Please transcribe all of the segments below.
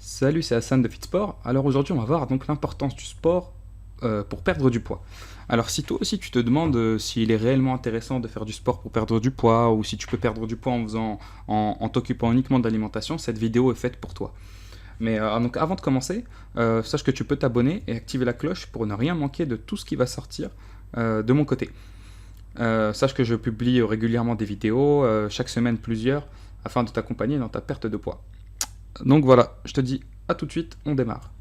Salut, c'est Hassan de Fitsport. Alors aujourd'hui, on va voir donc l'importance du sport pour perdre du poids. Alors si toi aussi tu te demandes s'il est réellement intéressant de faire du sport pour perdre du poids ou si tu peux perdre du poids en t'occupant uniquement d'alimentation, cette vidéo est faite pour toi. Mais donc avant de commencer, sache que tu peux t'abonner et activer la cloche pour ne rien manquer de tout ce qui va sortir de mon côté. Sache que je publie régulièrement des vidéos, chaque semaine plusieurs, afin de t'accompagner dans ta perte de poids. Donc voilà, je te dis à tout de suite, on démarre.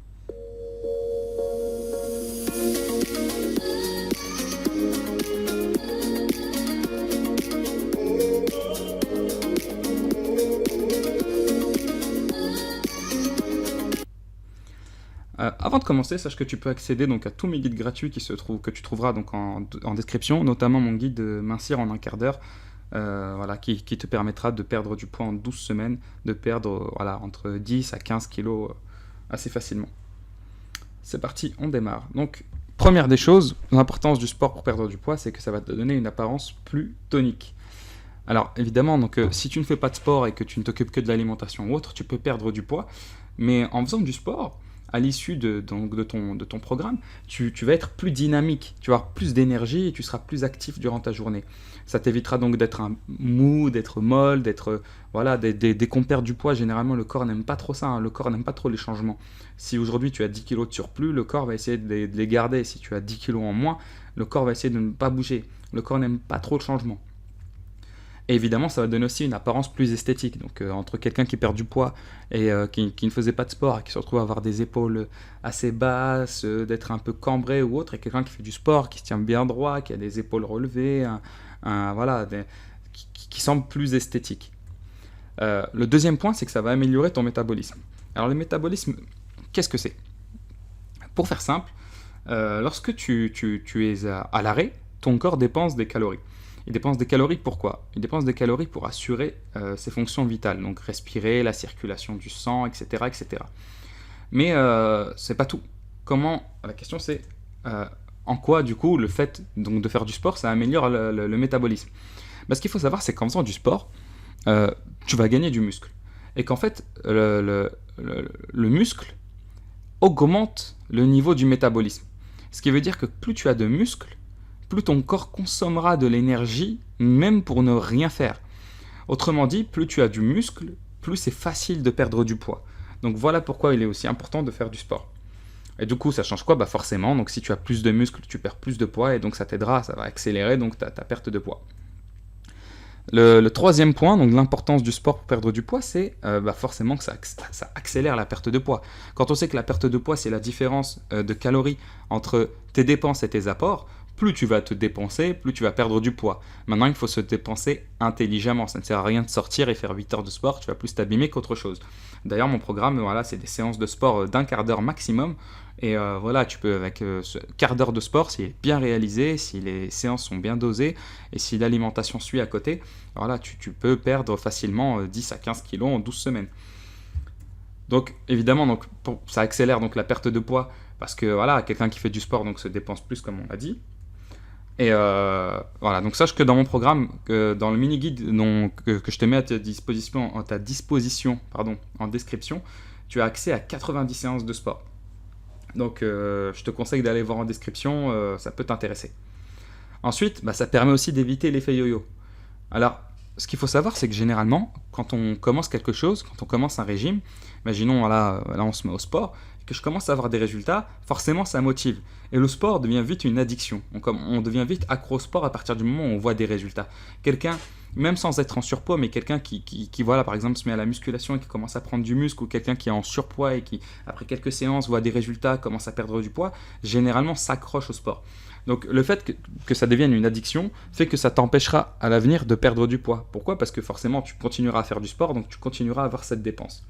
Avant de commencer, sache que tu peux accéder donc à tous mes guides gratuits que tu trouveras donc en description, notamment mon guide Mincir en un quart d'heure, voilà, qui te permettra de perdre du poids en 12 semaines, de perdre voilà, entre 10 à 15 kilos assez facilement. C'est parti, on démarre. Donc, première des choses, l'importance du sport pour perdre du poids, c'est que ça va te donner une apparence plus tonique. Alors évidemment, donc, si tu ne fais pas de sport et que tu ne t'occupes que de l'alimentation ou autre, tu peux perdre du poids, mais en faisant du sport, à l'issue de ton programme, tu vas être plus dynamique, tu vas avoir plus d'énergie et tu seras plus actif durant ta journée. Ça t'évitera donc d'être mou, d'être molle, voilà, dès qu'on perd du poids, généralement le corps n'aime pas trop ça, hein, le corps n'aime pas trop les changements. Si aujourd'hui tu as 10 kilos de surplus, le corps va essayer de les garder. Si tu as 10 kilos en moins, le corps va essayer de ne pas bouger. Le corps n'aime pas trop le changement. Et évidemment, ça va donner aussi une apparence plus esthétique. Donc, entre quelqu'un qui perd du poids et qui ne faisait pas de sport et qui se retrouve à avoir des épaules assez basses, d'être un peu cambré ou autre, et quelqu'un qui fait du sport, qui se tient bien droit, qui a des épaules relevées, voilà, qui semble plus esthétique. Le deuxième point, c'est que ça va améliorer ton métabolisme. Alors, le métabolisme, qu'est-ce que c'est? Pour faire simple, lorsque tu es à l'arrêt, ton corps dépense des calories. Il dépense des calories pourquoi? Il dépense des calories pour assurer ses fonctions vitales, donc respirer, la circulation du sang, etc. etc. Mais c'est pas tout. La question c'est en quoi du coup le fait donc, de faire du sport, ça améliore le métabolisme. Ce qu'il faut savoir, c'est qu'en faisant du sport, tu vas gagner du muscle. Et qu'en fait, le muscle augmente le niveau du métabolisme. Ce qui veut dire que plus tu as de muscles, plus ton corps consommera de l'énergie, même pour ne rien faire. Autrement dit, plus tu as du muscle, plus c'est facile de perdre du poids. Donc voilà pourquoi il est aussi important de faire du sport. Et du coup, ça change quoi? Forcément, donc si tu as plus de muscles, tu perds plus de poids, et donc ça t'aidera, ça va accélérer donc ta perte de poids. Le troisième point, donc l'importance du sport pour perdre du poids, c'est forcément que ça accélère la perte de poids. Quand on sait que la perte de poids, c'est la différence de calories entre tes dépenses et tes apports, plus tu vas te dépenser, plus tu vas perdre du poids. Maintenant, il faut se dépenser intelligemment. Ça ne sert à rien de sortir et faire 8 heures de sport, tu vas plus t'abîmer qu'autre chose. D'ailleurs, mon programme, voilà, c'est des séances de sport d'un quart d'heure maximum. Et voilà, tu peux, avec ce quart d'heure de sport, s'il est bien réalisé, si les séances sont bien dosées, et si l'alimentation suit à côté, voilà, tu peux perdre facilement 10 à 15 kilos en 12 semaines. Donc évidemment, ça accélère donc la perte de poids, parce que voilà, quelqu'un qui fait du sport donc, se dépense plus, comme on l'a dit. Et voilà, donc sache que dans mon programme, dans le mini-guide que je te mets à ta disposition en description, tu as accès à 90 séances de sport. Donc je te conseille d'aller voir en description, ça peut t'intéresser. Ensuite, ça permet aussi d'éviter l'effet yo-yo. Alors, ce qu'il faut savoir, c'est que généralement, quand on commence quelque chose, quand on commence un régime, imaginons, voilà, là on se met au sport, et que je commence à avoir des résultats, forcément ça motive. Et le sport devient vite une addiction. On devient vite accro au sport à partir du moment où on voit des résultats. Quelqu'un, même sans être en surpoids, mais quelqu'un qui voilà, par exemple, se met à la musculation et qui commence à prendre du muscle, ou quelqu'un qui est en surpoids et qui, après quelques séances, voit des résultats, commence à perdre du poids, généralement s'accroche au sport. Donc le fait que ça devienne une addiction fait que ça t'empêchera à l'avenir de perdre du poids. Pourquoi? Parce que forcément tu continueras à faire du sport, donc tu continueras à avoir cette dépense.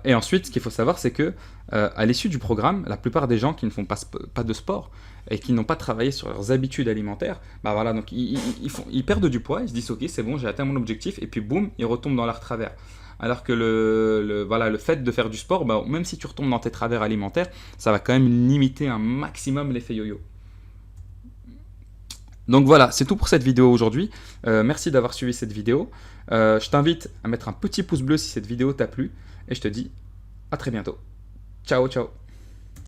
Et ensuite, ce qu'il faut savoir, c'est que à l'issue du programme, la plupart des gens qui ne font pas de sport et qui n'ont pas travaillé sur leurs habitudes alimentaires, voilà, donc ils perdent du poids, ils se disent ok, c'est bon, j'ai atteint mon objectif, et puis boum, ils retombent dans leur travers. Alors que voilà, le fait de faire du sport, même si tu retombes dans tes travers alimentaires, ça va quand même limiter un maximum l'effet yo-yo. Donc voilà, c'est tout pour cette vidéo aujourd'hui. Merci d'avoir suivi cette vidéo. Je t'invite à mettre un petit pouce bleu si cette vidéo t'a plu et je te dis à très bientôt. Ciao, ciao.